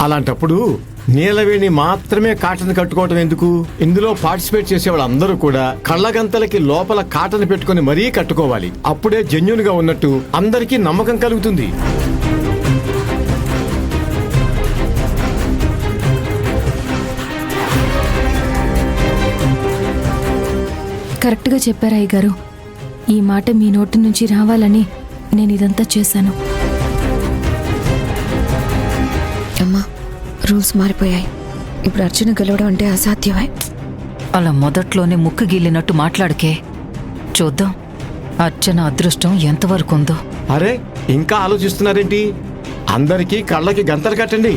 అలాంటప్పుడు నీలవేణి మాత్రమే కాటన్ కట్టుకోవటం ఎందుకు? ఇందులో పార్టిసిపేట్ చేసే వాళ్ళందరూ కూడా కళ్ళగంతలకి లోపల కాటన్ పెట్టుకుని మరీ కట్టుకోవాలి. అప్పుడే జెన్యూన్ గా ఉన్నట్టు అందరికీ నమ్మకం కలుగుతుంది. కరెక్ట్గా చెప్పారు అయ్యగారు. ఈ మాట మీ నోటి నుంచి రావాలని నేను ఇదంతా చేశాను. అమ్మా, రూల్స్ మారిపోయాయి. ఇప్పుడు అర్జున గెలవడం అంటే అసాధ్యమే. అలా మొదట్లోనే ముక్కు గిల్లినట్టు మాట్లాడకే. చూద్దాం అర్చన అదృష్టం ఎంతవరకు ఉందో. అరే, ఇంకా ఆలోచిస్తున్నారేంటి? అందరికీ కళ్ళకి గంతలు కట్టండి.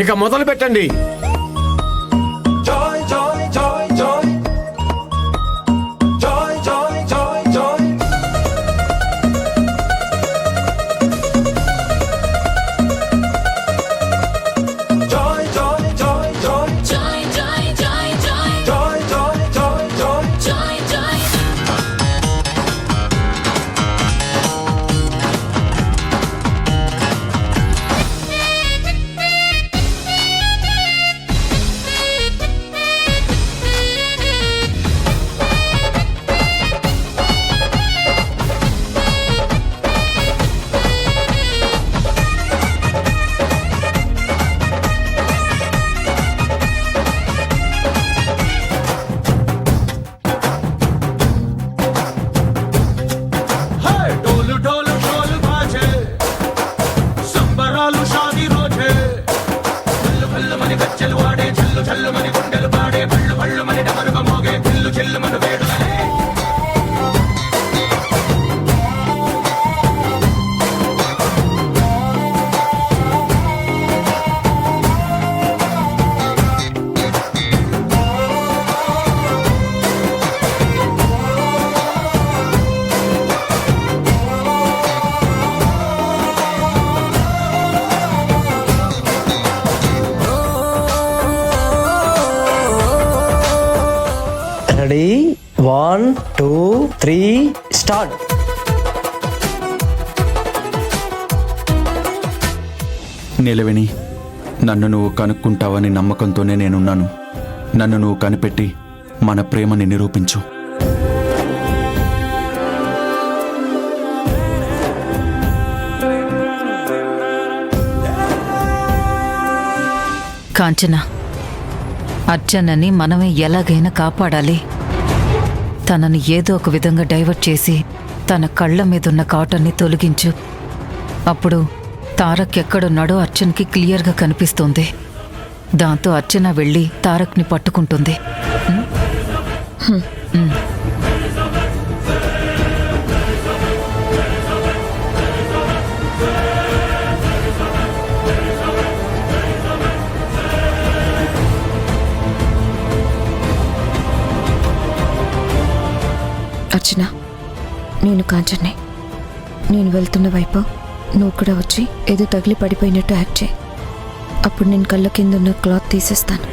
ఇక మొదలు పెట్టండి. Ready, 1 2 3 start. నీలవేణి, నన్ను నువ్వు కనుక్కుంటావని నమ్మకంతోనే నేనున్నాను. నన్ను నువ్వు కనిపెట్టి మన ప్రేమని నిరూపించు. కాంచన, అర్చనని మనమే ఎలాగైనా కాపాడాలి. తనని ఏదో ఒక విధంగా డైవర్ట్ చేసి తన కళ్ళ మీదున్న కాటన్ని తొలగించు. అప్పుడు తారక్ ఎక్కడున్నాడో అర్చనకి క్లియర్గా కనిపిస్తుంది. దాంతో అర్చన వెళ్ళి తారక్ని పట్టుకుంటుంది. అర్చన, నేను కాంచన్నే. నేను వెళ్తున్న వైపు నువ్వు కూడా వచ్చి ఏదో తగిలి పడిపోయినట్టు యాక్ట్ చేయి. అప్పుడు నేను కళ్ళ కింద ఉన్న క్లాత్ తీసేస్తాను.